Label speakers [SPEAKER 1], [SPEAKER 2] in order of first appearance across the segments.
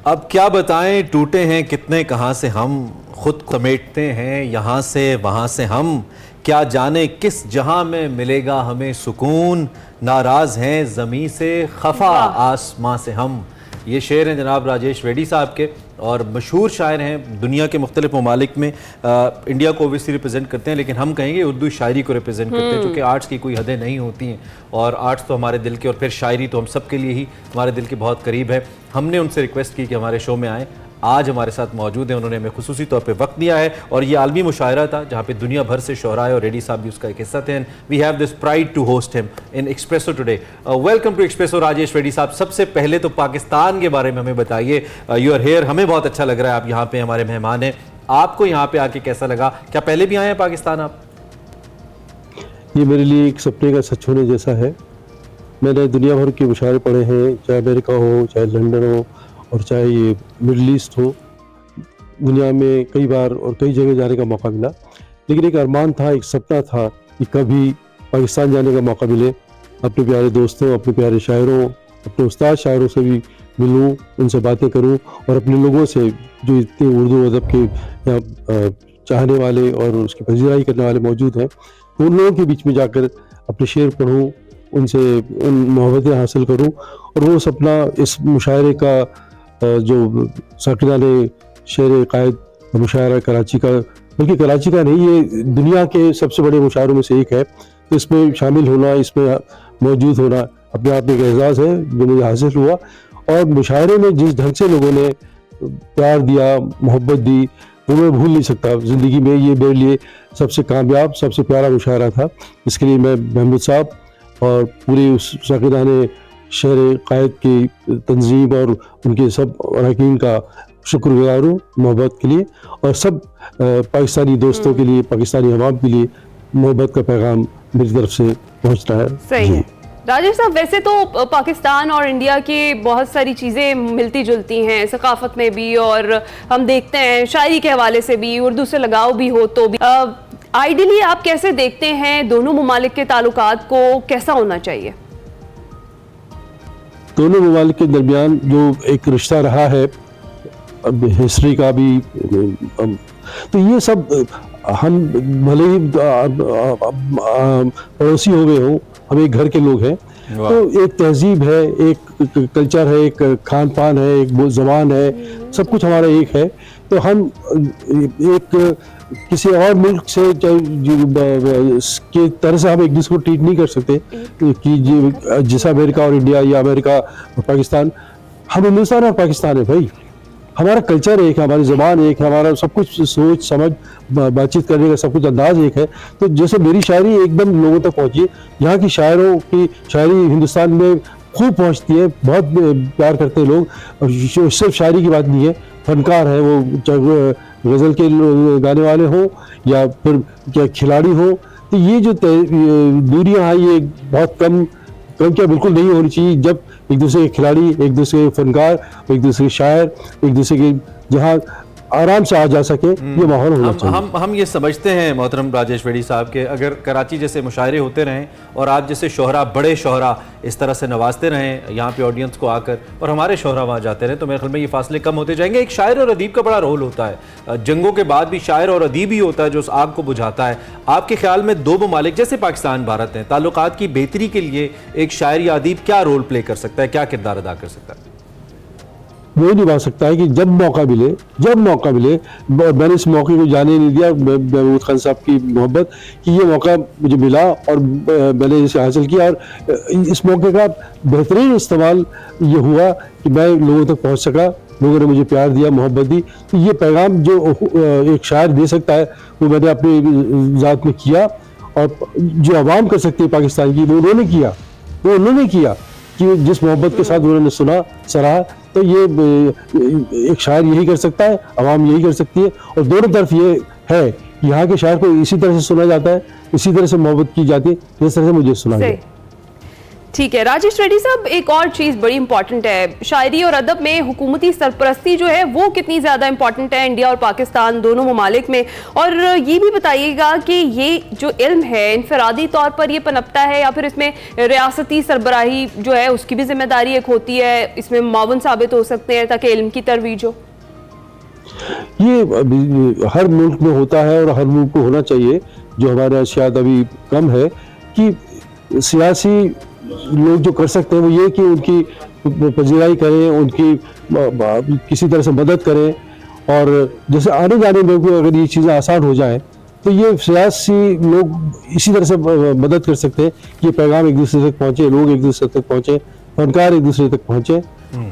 [SPEAKER 1] अब क्या बताएं, टूटे हैं कितने कहाँ से हम, खुद समेटते हैं यहाँ से वहाँ से हम, क्या जाने किस जहां में मिलेगा हमें सुकून, नाराज हैं ज़मीं से खफा आसमां से हम। ये शेर हैं जनाब राजेश रेड्डी साहब के, और मशहूर शायर हैं, दुनिया के मुख्तलिफ ममालिक में इंडिया को ओबियसली रिप्रेजेंट करते हैं, लेकिन हम कहेंगे उर्दू शायरी को रिप्रेजेंट करते हैं, क्योंकि आर्ट्स की कोई हदें नहीं होती हैं, और आर्ट्स तो हमारे दिल के, और फिर शायरी तो हम सब के लिए ही हमारे दिल के बहुत करीब है। हमने उनसे रिक्वेस्ट की कि हमारे शो में आएँ, आज हमारे साथ मौजूद हैं, उन्होंने हमें खुसूसी तौर पे वक्त दिया है, और ये आलमी मुशायरा था जहाँ पे दुनिया भर से शोहराए, और रेड्डी साहब भी उसका एक हिस्सा थे। We have this pride to host him in Expresso today. Welcome to Expresso Rajesh Reddy साहब। सबसे पहले तो पाकिस्तान के बारे में हमें बताइए, यू आर हियर, हमें बहुत अच्छा लग रहा है आप यहाँ पे हमारे मेहमान हैं। आपको यहाँ पे आके कैसा लगा? क्या पहले भी आए हैं पाकिस्तान आप?
[SPEAKER 2] ये मेरे लिए एक सपने का सच होने जैसा है। मैंने दुनिया भर के मुशायरे पढ़े हैं, चाहे अमेरिका हो, चाहे लंदन हो, और चाहे ये मिडल ईस्ट हो। दुनिया में कई बार और कई जगह जाने का मौका मिला, लेकिन एक अरमान था, एक सपना था कि कभी पाकिस्तान जाने का मौका मिले, अपने प्यारे दोस्तों, अपने प्यारे शायरों, अपने उस्ताद शायरों से भी मिलूं, उनसे बातें करूं, और अपने लोगों से जो इतने उर्दू अदब के यहाँ चाहने वाले और उसकी पजीराई करने वाले मौजूद हैं, तो उन लोगों के बीच में जाकर अपने शेर पढ़ूँ, उनसे उन मोहब्बतें हासिल करूँ। और वो सपना इस मुशायरे का जो साकिरा ने शेर कायद मुशायरा कराची का, बल्कि कराची का नहीं, ये दुनिया के सबसे बड़े मुशायरों में से एक है, तो इसमें शामिल होना, इसमें मौजूद होना अपने आप में एक एजाज़ है जो मुझे हासिल हुआ। और मुशायरे में जिस ढंग से लोगों ने प्यार दिया, मोहब्बत दी, वो मैं भूल नहीं सकता ज़िंदगी में। ये मेरे लिए सबसे कामयाब, सबसे प्यारा मुशायरा था। इसके लिए मैं महमूद साहब और पूरी उस साकिरा ने शेर कायद की तंजीम और उनके सब अरकान का शुक्रगुजार हूँ मोहब्बत के लिए, और सब पाकिस्तानी दोस्तों के लिए, पाकिस्तानी अवाम के लिए मोहब्बत का पैगाम मेरी तरफ से पहुँचता है।
[SPEAKER 3] सही है राजेश साहब, वैसे तो पाकिस्तान और इंडिया की बहुत सारी चीज़ें मिलती जुलती हैं सकाफत में भी, और हम देखते हैं शायरी के हवाले से भी, उर्दू से लगाव भी हो तो भी। आइडियली आप कैसे देखते हैं दोनों ममालिक के ताल्लुकात को, कैसा होना चाहिए?
[SPEAKER 2] दोनों ममालिक के दरमियान जो एक रिश्ता रहा है, अब हिस्ट्री का भी, तो ये सब हम भले ही पड़ोसी हो गए हों, हम एक घर के लोग हैं, तो एक तहजीब है, एक कल्चर है, एक खान पान है, एक ज़बान है, सब कुछ हमारा एक है। तो हम एक किसी और मुल्क से के तरह से हम एक दूसरे को ट्रीट नहीं कर सकते कि जैसा अमेरिका और इंडिया या अमेरिका और पाकिस्तान। हम हिंदुस्तान और पाकिस्तान है भाई, हमारा कल्चर एक है, हमारी ज़बान एक है, हमारा सब कुछ सोच समझ बातचीत करने का सब कुछ अंदाज एक है। तो जैसे मेरी शायरी एकदम लोगों तक पहुँची है, यहाँ की शायरों की शायरी हिंदुस्तान में खूब पहुँचती है, बहुत प्यार करते हैं लोग। और सिर्फ शायरी की बात नहीं है, फनकार है वो, गज़ल के गाने वाले हों या फिर क्या खिलाड़ी हो, तो ये जो दूरियां हैं ये बहुत कम क्या बिल्कुल नहीं होनी चाहिए। जब एक दूसरे के खिलाड़ी, एक दूसरे के फनकार, एक दूसरे के शायर, एक दूसरे के जहाँ आराम से आ जा सके, ये माहौल होना चाहिए।
[SPEAKER 1] हम ये समझते हैं मोहतरम राजेश रेड्डी साहब के, अगर कराची जैसे मुशायरे होते रहें और आप जैसे शोहरा, बड़े शोहरा इस तरह से नवाजते रहें यहाँ पे ऑडियंस को आकर, और हमारे शोहरा वहाँ जाते रहें, तो मेरे ख्याल में ये फासले कम होते जाएंगे। एक शायर और अदीब का बड़ा रोल होता है, जंगों के बाद भी शायर और अदीब ही होता है जो उस आग को बुझाता है। आपके ख्याल में दो ममालिक जैसे पाकिस्तान भारत हैं, ताल्लुकात की बेहतरी के लिए एक शायर या अदीब क्या रोल प्ले कर सकता है, क्या किरदार अदा कर सकता है?
[SPEAKER 2] वो निभा सकता है कि जब मौका मिले, मैंने इस मौके को जाने नहीं दिया महमूद खान साहब की मोहब्बत कि ये मौका मुझे मिला और मैंने इसे हासिल किया, और इस मौके का बेहतरीन इस्तेमाल ये हुआ कि मैं लोगों तक पहुंच सका, लोगों ने मुझे प्यार दिया, मोहब्बत दी। तो ये पैगाम जो एक शायर दे सकता है वो मैंने अपनी ज़ात में किया, और जो आवाम कर सकती है पाकिस्तान की वो उन्होंने किया कि जिस मोहब्बत के साथ उन्होंने सुना, सराहा। तो ये एक शायर यही कर सकता है, आवाम यही कर सकती है, और दोनों तरफ ये है कि यहाँ के शायर को इसी तरह से सुना जाता है, इसी तरह से मोहब्बत की जाती है जिस तरह से मुझे सुना गया।
[SPEAKER 3] ठीक है राजेश रेड्डी साहब, एक और चीज़ बड़ी इंपॉर्टेंट है, शायरी और अदब में हुकूमती सरपरस्ती जो है वो कितनी ज़्यादा इंपॉर्टेंट है इंडिया और पाकिस्तान दोनों ममालिक में। और ये भी बताइएगा कि ये जो इल्म है इनफरादी तौर पर ये पनपता है या फिर इसमें रियासती सरबराही जो है उसकी भी जिम्मेदारी एक होती है, इसमें मावन साबित हो सकते हैं ताकि इल्म की तरवीज हो?
[SPEAKER 2] ये हर मुल्क में होता है और हर मुल्क को होना चाहिए। जो हमारे यहाँ शायद अभी कम है कि सियासी लोग जो कर सकते हैं वो ये कि उनकी पजीराई करें, उनकी किसी तरह से मदद करें। और जैसे आने जाने में भी अगर ये चीज़ें आसान हो जाएं तो ये सियासी लोग इसी तरह से मदद कर सकते हैं कि ये पैगाम एक दूसरे तक पहुँचे, लोग एक दूसरे तक पहुँचे, फनकार एक दूसरे तक पहुँचे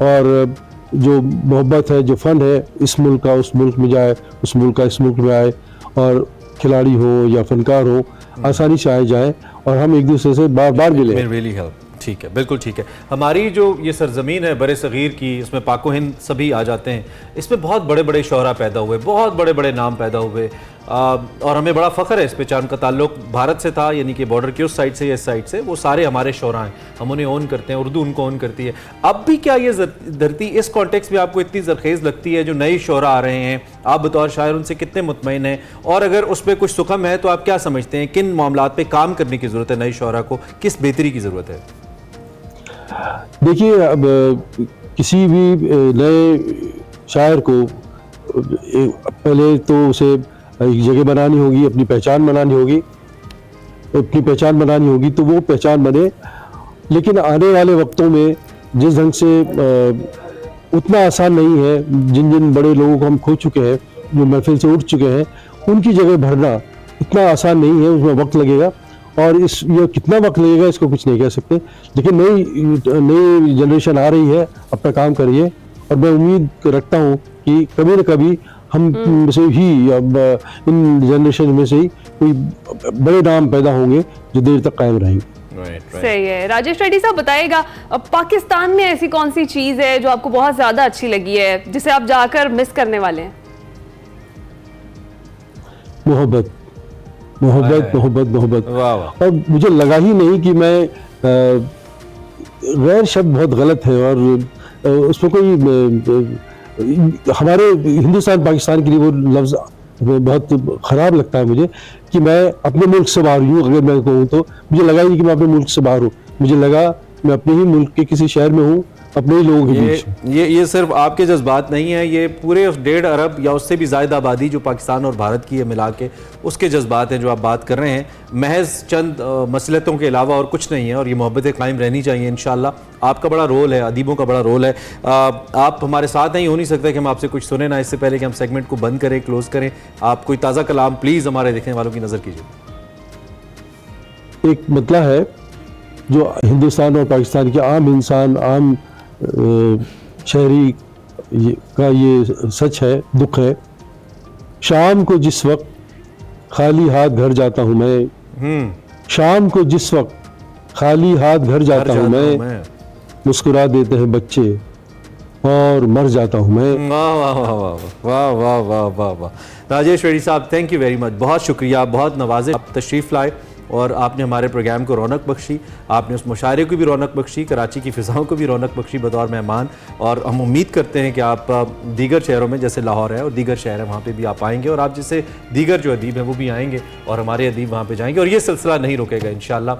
[SPEAKER 2] और जो मोहब्बत है, जो फ़न है, इस मुल्क का उस मुल्क में जाए, उस मुल्क का इस मुल्क में आए और खिलाड़ी हो या फनकार हो आसानी से आए जाए और हम एक दूसरे से बार बार मिले।
[SPEAKER 1] Really help. ठीक है, बिल्कुल ठीक है। हमारी जो ये सरजमीन है बड़े सगीर की, इसमें पाको हिंद सभी आ जाते हैं, इसमें बहुत बड़े बड़े शोहरा पैदा हुए, बहुत बड़े बड़े नाम पैदा हुए और हमें बड़ा फ़ख्र है इस पे। उनका ताल्लुक भारत से था, यानी कि बॉर्डर की उस साइड से या इस साइड से, वो सारे हमारे शोहरा हैं, हम उन्हें ओन करते हैं, उर्दू उनको ओन करती है। अब भी क्या ये धरती इस कॉन्टेक्स्ट में आपको इतनी जरखेज़ लगती है? जो नए शोहरा आ रहे हैं, आप बतौर शायर उनसे कितने मुतमईन हैं? और अगर उस पर कुछ सुखम है तो आप क्या समझते हैं किन मामलात पर काम करने की ज़रूरत है? नए शोहरा को किस बेहतरी की ज़रूरत है?
[SPEAKER 2] देखिए, अब किसी भी नए शायर को पहले तो उसे एक जगह बनानी होगी, अपनी पहचान बनानी होगी, तो वो पहचान बने। लेकिन आने वाले वक्तों में जिस ढंग से उतना आसान नहीं है, जिन जिन बड़े लोगों को हम खो चुके हैं, जो महफिल से उठ चुके हैं, उनकी जगह भरना इतना आसान नहीं है, उसमें वक्त लगेगा। और ये कितना वक्त लगेगा इसको कुछ नहीं कह सकते। लेकिन नई जनरेशन आ रही है, अपना काम करिए और मैं उम्मीद रखता हूँ कि कभी न कभी हम से ही अब इन जनरेशन में से ही कोई बड़े नाम पैदा होंगे जो देर तक कायम रहेंगे।
[SPEAKER 3] सही है। राजेश रेड्डी साहब बताइएगा, पाकिस्तान में ऐसी कौन सी चीज़ है जो आपको बहुत ज़्यादा अच्छी लगी है, जिसे आप जाकर मिस करने वाले हैं?
[SPEAKER 2] मोहब्बत, मोहब्बत, मोहब्बत, मोहब्बत।
[SPEAKER 1] वाह।
[SPEAKER 2] और मुझे लगा ही नहीं कि मैं गैर शब्द बहुत गलत है और उसमें कोई हमारे हिंदुस्तान पाकिस्तान के लिए वो लफ्ज़ बहुत ख़राब लगता है मुझे कि मैं अपने मुल्क से बाहर हूँ। अगर मैं कहूँ तो मुझे लगा ही नहीं कि मैं अपने मुल्क से बाहर हूँ, मुझे लगा मैं अपने ही मुल्क के किसी शहर में हूँ, अपने ही लोगों के बीच।
[SPEAKER 1] ये सिर्फ आपके जज्बात नहीं है, ये पूरे 1.5 अरब या उससे भी ज़्यादा आबादी जो पाकिस्तान और भारत की है मिला के, उसके जज्बात हैं जो आप बात कर रहे हैं। महज चंद मसलतों के अलावा और कुछ नहीं है और ये मोहब्बतें कायम रहनी चाहिए इंशाअल्लाह। आपका बड़ा रोल है, अदीबों का बड़ा रोल है। आप हमारे साथ नहीं हो नहीं सकता कि हम आपसे कुछ सुने ना। इससे पहले कि हम सेगमेंट को बंद करें, क्लोज़ करें, आप कोई ताज़ा कलाम प्लीज़ हमारे देखने वालों की नज़र कीजिए।
[SPEAKER 2] एक मतला है जो हिंदुस्तान और पाकिस्तान के आम इंसान, आम शहरी का ये सच है, दुख है। शाम को जिस वक्त खाली हाथ घर जाता हूँ मैं, शाम को जिस वक्त खाली हाथ घर जाता हूँ मैं, मुस्कुरा देते हैं बच्चे और मर जाता हूँ मैं।
[SPEAKER 1] वाह वाह वाह वाह वाह वाह वाह वाह वाह। राजेश रेड्डी साहब, थैंक यू वेरी मच, बहुत शुक्रिया, बहुत नवाजे। आप तशरीफ़ लाए और आपने हमारे प्रोग्राम को रौनक बख्शी, आपने उस मुशायरे को भी रौनक बख्शी, कराची की फ़िज़ाओं को भी रौनक बख्शी बतौर मेहमान। और हम उम्मीद करते हैं कि आप दीगर शहरों में, जैसे लाहौर है और दीगर शहर है, वहाँ पे भी आप आएंगे और आप जैसे दीगर जो अदीब हैं वो भी आएंगे और हमारे अदीब वहाँ पे जाएंगे और ये सिलसिला नहीं रुकेगा इंशाअल्लाह।